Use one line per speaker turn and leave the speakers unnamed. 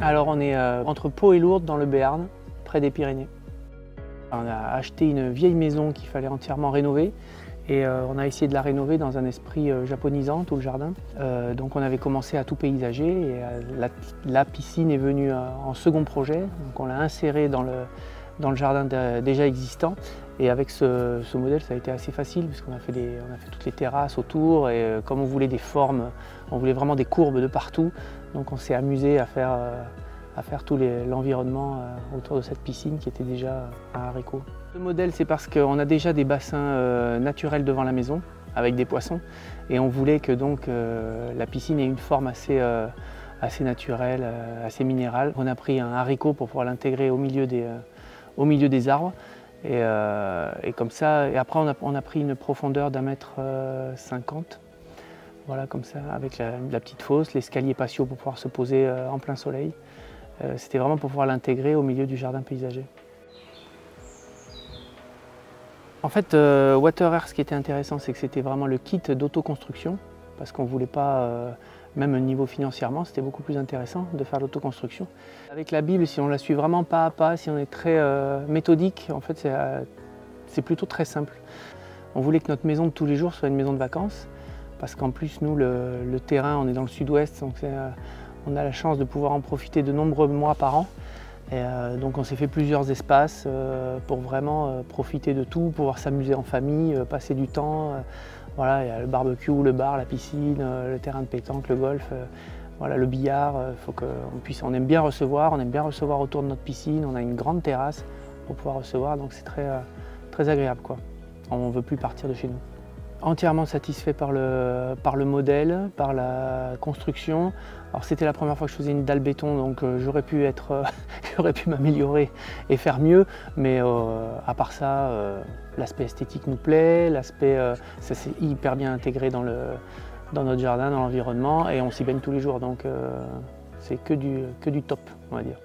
Alors on est entre Pau et Lourdes dans le Béarn, près des Pyrénées. On a acheté une vieille maison qu'il fallait entièrement rénover et on a essayé de la rénover dans un esprit japonisant, tout le jardin. Donc on avait commencé à tout paysager et la piscine est venue en second projet. Donc on l'a insérée dans le jardin déjà existant. Et avec ce modèle, ça a été assez facile puisqu'on a fait toutes les terrasses autour et comme on voulait des formes, on voulait vraiment des courbes de partout. Donc on s'est amusé à faire tout l'environnement autour de cette piscine qui était déjà un haricot. Ce modèle, c'est parce qu'on a déjà des bassins naturels devant la maison avec des poissons et on voulait que donc la piscine ait une forme assez naturelle, assez minérale. On a pris un haricot pour pouvoir l'intégrer au milieu des arbres. Et comme ça, et après on a pris une profondeur d'1,50 m, voilà comme ça, avec la petite fosse, l'escalier patio pour pouvoir se poser en plein soleil. C'était vraiment pour pouvoir l'intégrer au milieu du jardin paysager. En fait, Water-Air, ce qui était intéressant, c'est que c'était vraiment le kit d'autoconstruction, parce qu'on ne voulait pas, même au niveau financièrement, c'était beaucoup plus intéressant de faire l'autoconstruction. Avec la Bible, si on la suit vraiment pas à pas, si on est très méthodique, en fait, c'est plutôt très simple. On voulait que notre maison de tous les jours soit une maison de vacances, parce qu'en plus, nous, le terrain, on est dans le sud-ouest, donc on a la chance de pouvoir en profiter de nombreux mois par an. Et donc on s'est fait plusieurs espaces pour vraiment profiter de tout, pouvoir s'amuser en famille, passer du temps. Voilà, il y a le barbecue, le bar, la piscine, le terrain de pétanque, le golf, voilà, le billard. Faut on aime bien recevoir, autour de notre piscine. On a une grande terrasse pour pouvoir recevoir, donc c'est très agréable, quoi. On ne veut plus partir de chez nous. Entièrement satisfait par le modèle, par la construction. Alors c'était la première fois que je faisais une dalle béton, donc j'aurais pu m'améliorer et faire mieux, mais à part ça, l'aspect esthétique nous plaît, ça s'est hyper bien intégré dans notre jardin, dans l'environnement, et on s'y baigne tous les jours, donc c'est que du top, on va dire.